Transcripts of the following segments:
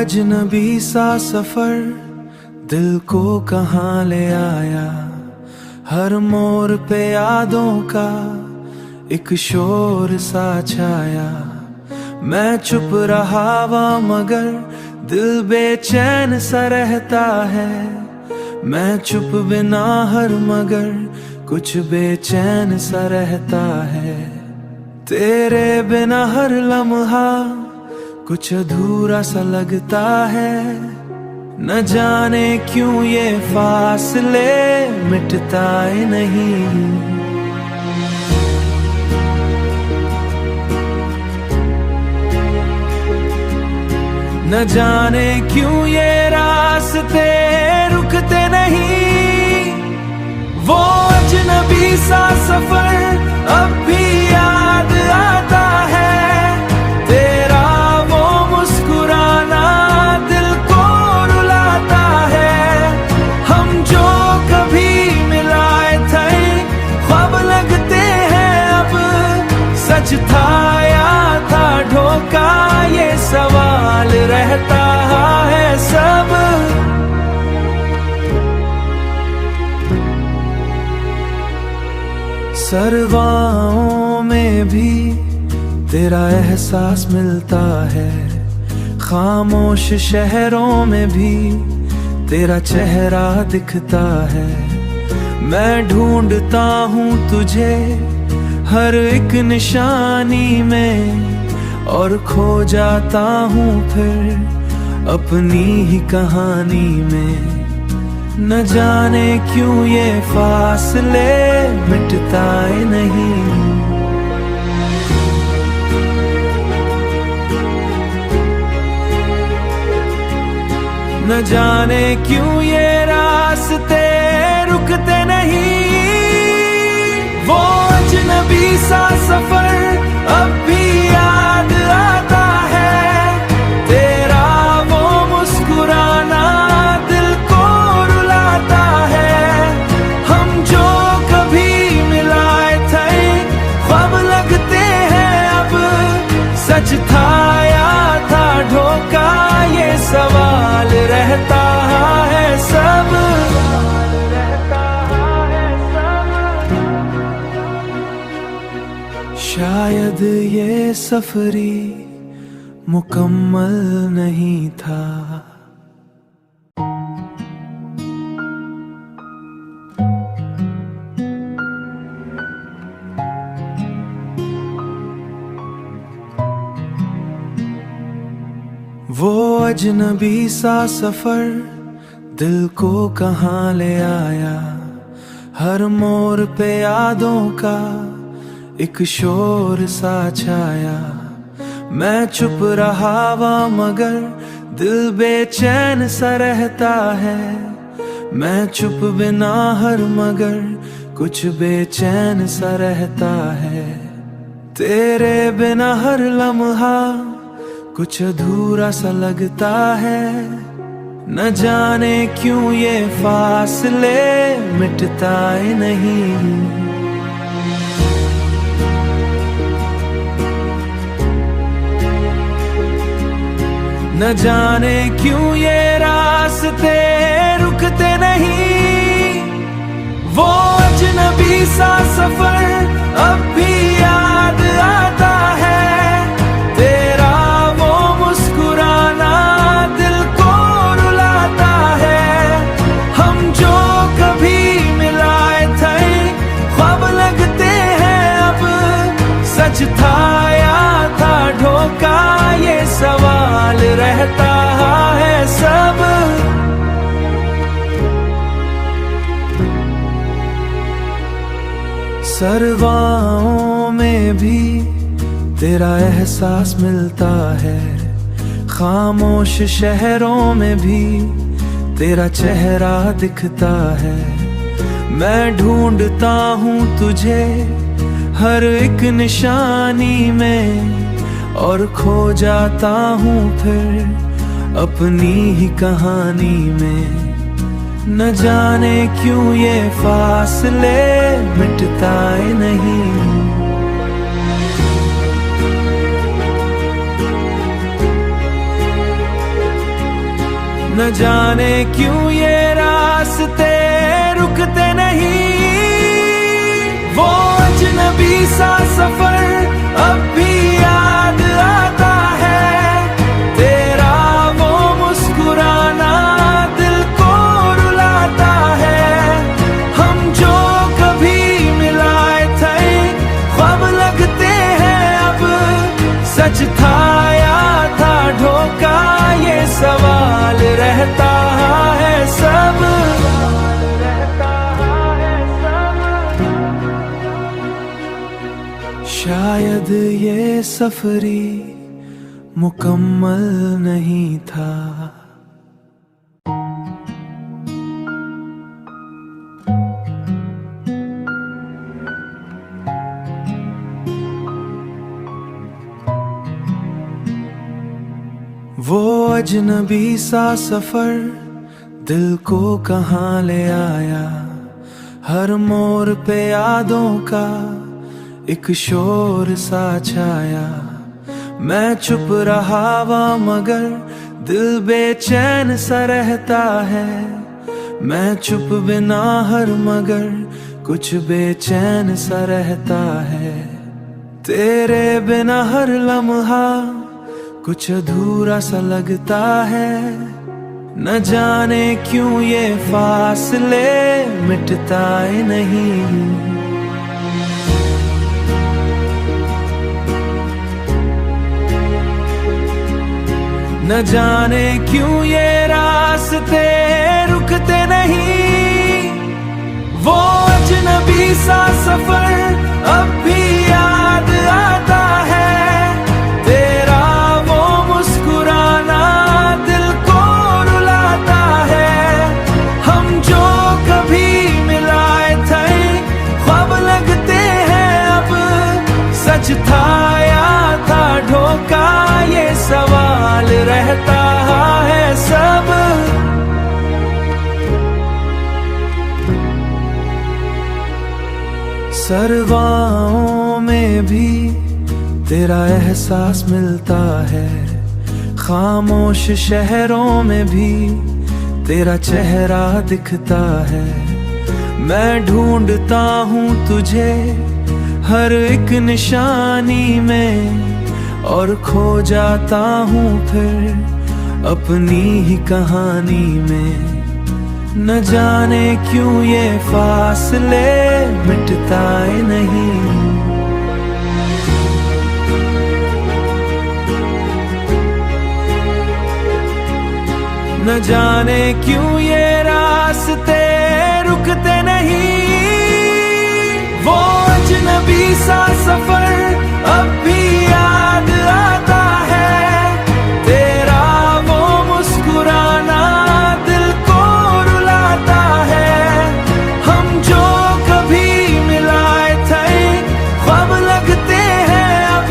अजनबी सा सफर दिल को कहाँ ले आया। हर मोड़ पे यादों का एक शोर सा छाया। मैं चुप रहा वहाँ मगर दिल बेचैन सा रहता है। मैं चुप बिना हर मगर कुछ बेचैन सा रहता है। तेरे बिना हर लम्हा कुछ अधूरा सा लगता है। न जाने क्यों ये फासले मिटता ही नहीं। न जाने क्यों ये रास्ते रुकते नहीं। वो अजनबी सा सफर अब भी याद आता है। तेरा वो मुस्कुराना दिल को रुलाता है। हम जो कभी मिलाए थे ख्वाब लगते हैं अब सच था या था धोखा। ये सवाल रहता है सब। सरवाओं में भी तेरा एहसास मिलता है। खामोश शहरों में भी तेरा चेहरा दिखता है। मैं ढूंढता हूँ तुझे हर एक निशानी में और खो जाता हूँ फिर अपनी ही कहानी में। न जाने क्यों ये फासले मिटता ही नहीं। न जाने क्यों ये रास्ते रुकते नहीं। वो अजनबी सा सफर अब भी याद आता है। तेरा वो मुस्कुराना दिल को रुलाता है। हम जो कभी मिलाए थे ख्वाब लगते हैं अब सच था या था धोखा। ये सवाल रहता है सब। शायद ये सफरी मुकम्मल नहीं था। वो अजनबी सा सफर दिल को कहाँ ले आया। हर मोड़ पे यादों का एक शोर सा छाया। मैं चुप रहा वहाँ मगर दिल बेचैन सा रहता है। मैं चुप बिना हर मगर कुछ बेचैन सा रहता है। तेरे बिना हर लम्हा कुछ अधूरा सा लगता है। न जाने क्यों ये फासले मिटता ही नहीं। न जाने क्यों ये रास्ते रुकते नहीं। वो अजनबी सा सफर अब भी याद आता है। तेरा वो मुस्कुराना दिल को रुलाता है। हम जो कभी मिलाए थे ख्वाब लगते हैं अब सच था या था धोखा। ये सवाल रहता है सब। सरवाओं में भी तेरा एहसास मिलता है। खामोश शहरों में भी तेरा चेहरा दिखता है। मैं ढूंढता हूँ तुझे हर एक निशानी में और खो जाता हूँ फिर अपनी ही कहानी में। न जाने क्यों ये फासले मिटता ही नहीं। न जाने क्यों ये रास्ते रुकते नहीं। वो अजनबी सा सफर अब भी याद आता है, तेरा वो मुस्कुराना दिल को रुलाता है। हम जो कभी मिलाए थे ख्वाब लगते हैं अब, सच था या था धोखा, ये सवाल रहता है सब। शायद ये सफरी मुकम्मल नहीं था। वो अजनबी सा सफर दिल को कहाँ ले आया, हर मोड़ पे यादों का एक शोर सा छाया। मैं चुप रहा वहाँ मगर दिल बेचैन सा रहता है। मैं चुप बिना हर मगर कुछ बेचैन सा रहता है। तेरे बिना हर लम्हा कुछ अधूरा सा लगता है। न जाने क्यों ये फासले मिटता ही नहीं। न जाने क्यों ये रास्ते रुकते नहीं। वो अजनबी सा सफर अब भी याद आता है, तेरा वो मुस्कुराना दिल को रुलाता है। हम जो कभी मिलाए थे ख्वाब लगते हैं अब, सच था या था धोखा, ये सवाल रहता है सब। सरवाओं में भी तेरा एहसास मिलता है, खामोश शहरों में भी तेरा चेहरा दिखता है। मैं ढूंढता हूँ तुझे हर एक निशानी में, और खो जाता हूँ फिर अपनी ही कहानी में। न जाने क्यों ये फासले मिटता ही नहीं। न जाने क्यों ये रास्ते रुकते नहीं। वो अजनबी सा सफर अब भी याद आता है, तेरा वो मुस्कुराना दिल को रुलाता है। हम जो कभी मिलाए थे ख्वाब लगते हैं अब,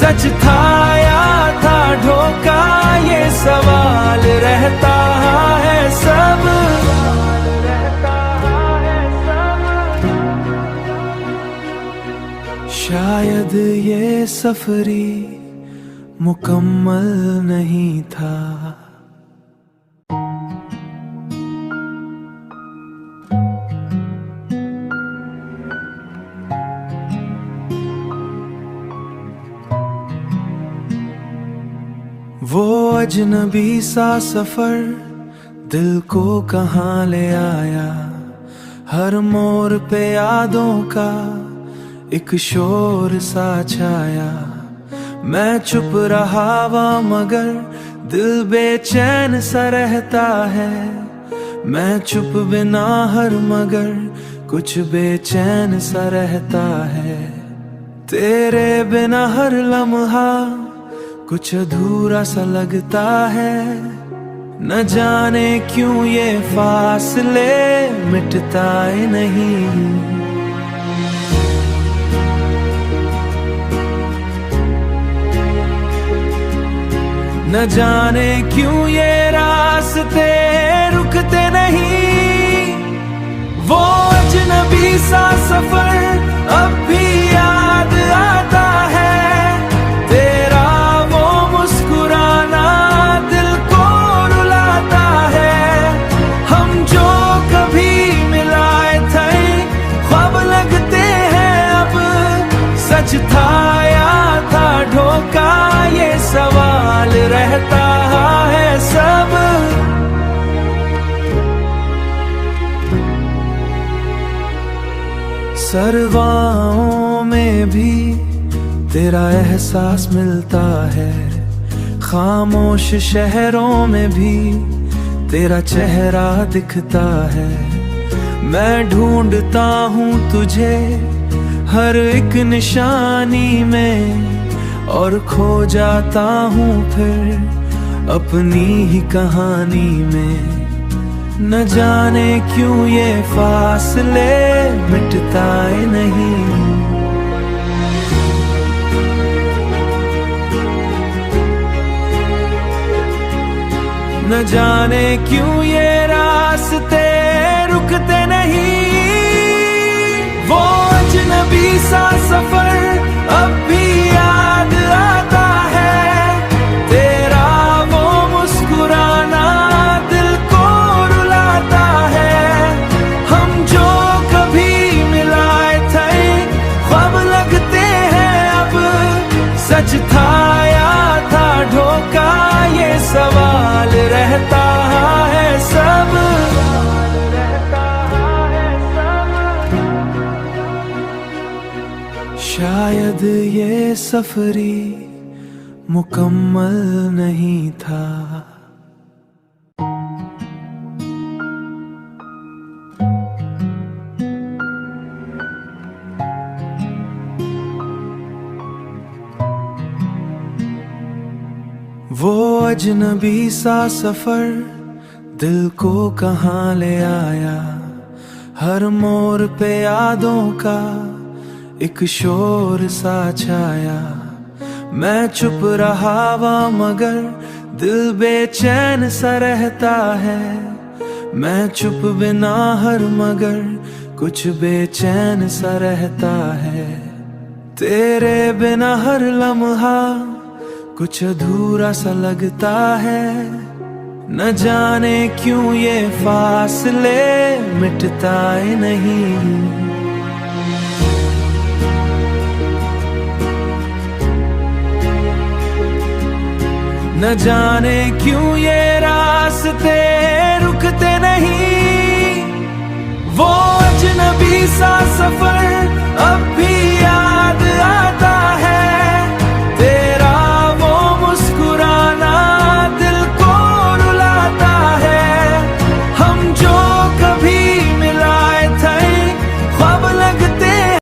सच था या था धोखा, ये सवाल रहता है सब। शायद ये सफरी मुकम्मल नहीं था। वो अजनबी सा सफर दिल को कहाँ ले आया, हर मोड़ पे यादों का एक शोर सा छाया। मैं चुप रहा वहाँ मगर दिल बेचैन सा रहता है। मैं चुप बिना हर मगर कुछ बेचैन सा रहता है। तेरे बिना हर लम्हा कुछ अधूरा सा लगता है। न जाने क्यों ये फासले मिटता ही नहीं। न जाने क्यों ये रास्ते रुकते नहीं। वो अजनबी सा सफर अब भी याद आता है, तेरा वो मुस्कुराना दिल को रुलाता सच था या था धोखा, ये सवाल रहता है सब। सरवाओं में भी तेरा एहसास मिलता है, खामोश शहरों में भी तेरा चेहरा दिखता है। मैं ढूंढता हूँ तुझे हर एक निशानी में, और खो जाता हूँ फिर अपनी ही कहानी में। न जाने क्यों ये फासले मिटता ही नहीं। न जाने क्यों ये रास्ते रुकते नहीं। वो अजनबी सा सफर अब भी याद आता है, तेरा वो मुस्कुराना दिल को रुलाता है। हम जो कभी मिलाए थे ख्वाब लगते हैं अब, सच था या था धोखा, ये सवाल रहता है सब। शायद ये सफरी मुकम्मल नहीं था। वो अजनबी सा सफर दिल को कहाँ ले आया, हर मोड़ पे यादों का एक शोर सा छाया। मैं चुप रहा वहाँ मगर दिल बेचैन सा रहता है। मैं चुप बिना हर मगर कुछ बेचैन सा रहता है। तेरे बिना हर लम्हा कुछ अधूरा सा लगता है। न जाने क्यों ये फासले मिटता ही नहीं। न जाने क्यों ये रास्ते